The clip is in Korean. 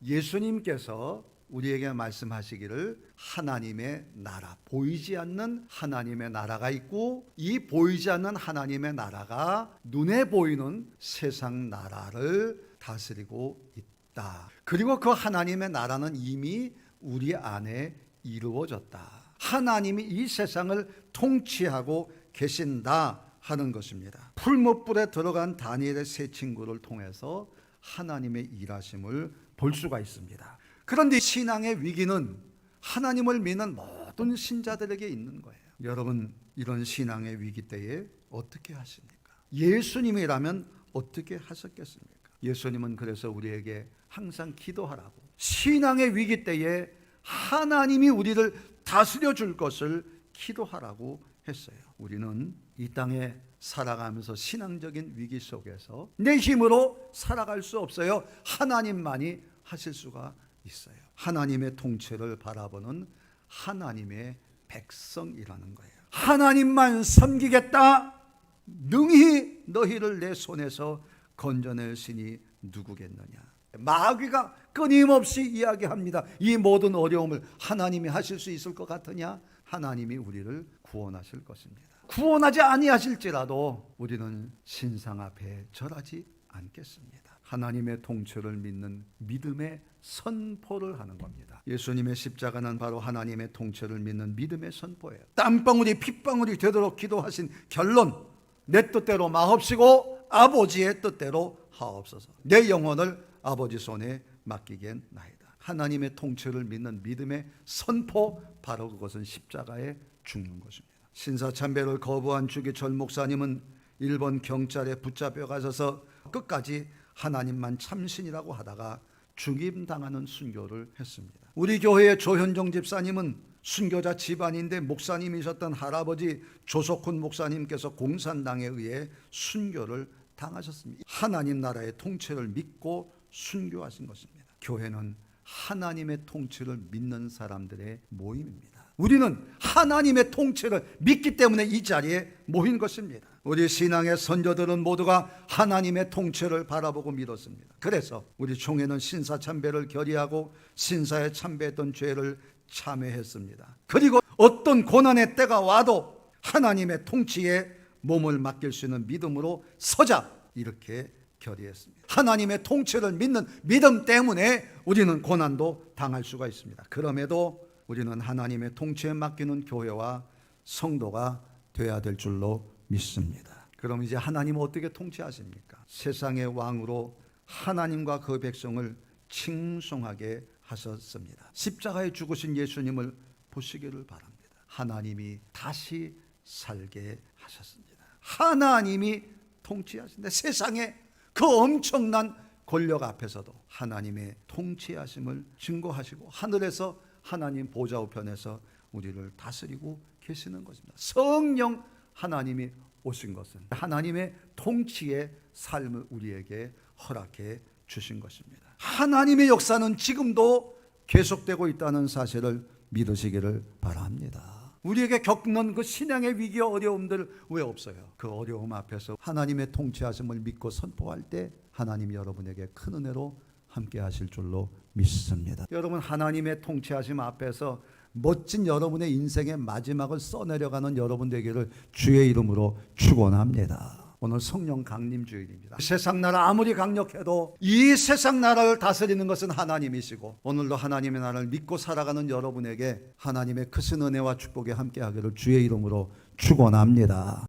예수님께서 우리에게 말씀하시기를 하나님의 나라, 보이지 않는 하나님의 나라가 있고, 이 보이지 않는 하나님의 나라가 눈에 보이는 세상 나라를 다스리고 있다. 그리고 그 하나님의 나라는 이미 우리 안에 이루어졌다. 하나님이 이 세상을 통치하고 계신다 하는 것입니다. 풀무불에 들어간 다니엘의 세 친구를 통해서 하나님의 일하심을 볼 수가 있습니다. 그런데 신앙의 위기는 하나님을 믿는 모든 신자들에게 있는 거예요. 여러분, 이런 신앙의 위기 때에 어떻게 하십니까? 예수님이라면 어떻게 하셨겠습니까? 예수님은 그래서 우리에게 항상 기도하라고, 신앙의 위기 때에 하나님이 우리를 다스려 줄 것을 기도하라고 했어요. 우리는 이 땅에 살아가면서 신앙적인 위기 속에서 내 힘으로 살아갈 수 없어요. 하나님만이 하실 수가 있어요. 하나님의 통치를 바라보는 하나님의 백성이라는 거예요. 하나님만 섬기겠다, 능히 너희를 내 손에서 건져낼 신이 누구겠느냐. 마귀가 끊임없이 이야기합니다. 이 모든 어려움을 하나님이 하실 수 있을 것 같으냐? 하나님이 우리를 구원하실 것입니다. 구원하지 아니하실지라도 우리는 신상 앞에 절하지 않겠습니다. 하나님의 통치를 믿는 믿음의 선포를 하는 겁니다. 예수님의 십자가는 바로 하나님의 통치를 믿는 믿음의 선포예요. 땀방울이 핏방울이 되도록 기도하신 결론, 내 뜻대로 마옵시고 아버지의 뜻대로 하옵소서. 내 영혼을 아버지 손에 맡기겠나이다. 하나님의 통치를 믿는 믿음의 선포, 바로 그것은 십자가에 죽는 것입니다. 신사참배를 거부한 주기철 목사님은 일본 경찰에 붙잡혀 가셔서 끝까지 하나님만 참신이라고 하다가 죽임당하는 순교를 했습니다. 우리 교회의 조현종 집사님은 순교자 집안인데 목사님이셨던 할아버지 조석훈 목사님께서 공산당에 의해 순교를 당하셨습니다. 하나님 나라의 통치를 믿고 순교하신 것입니다. 교회는 하나님의 통치를 믿는 사람들의 모임입니다. 우리는 하나님의 통치를 믿기 때문에 이 자리에 모인 것입니다. 우리 신앙의 선조들은 모두가 하나님의 통치를 바라보고 믿었습니다. 그래서 우리 총회는 신사참배를 결의하고 신사에 참배했던 죄를 참회했습니다. 그리고 어떤 고난의 때가 와도 하나님의 통치에 몸을 맡길 수 있는 믿음으로 서자, 이렇게 결의했습니다. 하나님의 통치를 믿는 믿음 때문에 우리는 고난도 당할 수가 있습니다. 그럼에도 우리는 하나님의 통치에 맡기는 교회와 성도가 되어야 될 줄로 믿습니다. 그럼 이제 하나님은 어떻게 통치하십니까? 세상의 왕으로 하나님과 그 백성을 칭송하게 하셨습니다. 십자가에 죽으신 예수님을 보시기를 바랍니다. 하나님이 다시 살게 하셨습니다. 하나님이 통치하신다. 세상에 그 엄청난 권력 앞에서도 하나님의 통치하심을 증거하시고 하늘에서 하나님 보좌 우편에서 우리를 다스리고 계시는 것입니다. 성령 하나님이 오신 것은 하나님의 통치의 삶을 우리에게 허락해 주신 것입니다. 하나님의 역사는 지금도 계속되고 있다는 사실을 믿으시기를 바랍니다. 우리에게 겪는 그 신앙의 위기와 어려움들 왜 없어요? 그 어려움 앞에서 하나님의 통치하심을 믿고 선포할 때 하나님 여러분에게 큰 은혜로 함께 하실 줄로 믿습니다. 여러분, 하나님의 통치하심 앞에서 멋진 여러분의 인생의 마지막을 써내려가는 여러분 되기를 주의 이름으로 축원합니다. 오늘 성령 강림 주일입니다. 세상 나라 아무리 강력해도 이 세상 나라를 다스리는 것은 하나님이시고, 오늘도 하나님의 나라를 믿고 살아가는 여러분에게 하나님의 크신 은혜와 축복이 함께하기를 주의 이름으로 축원합니다.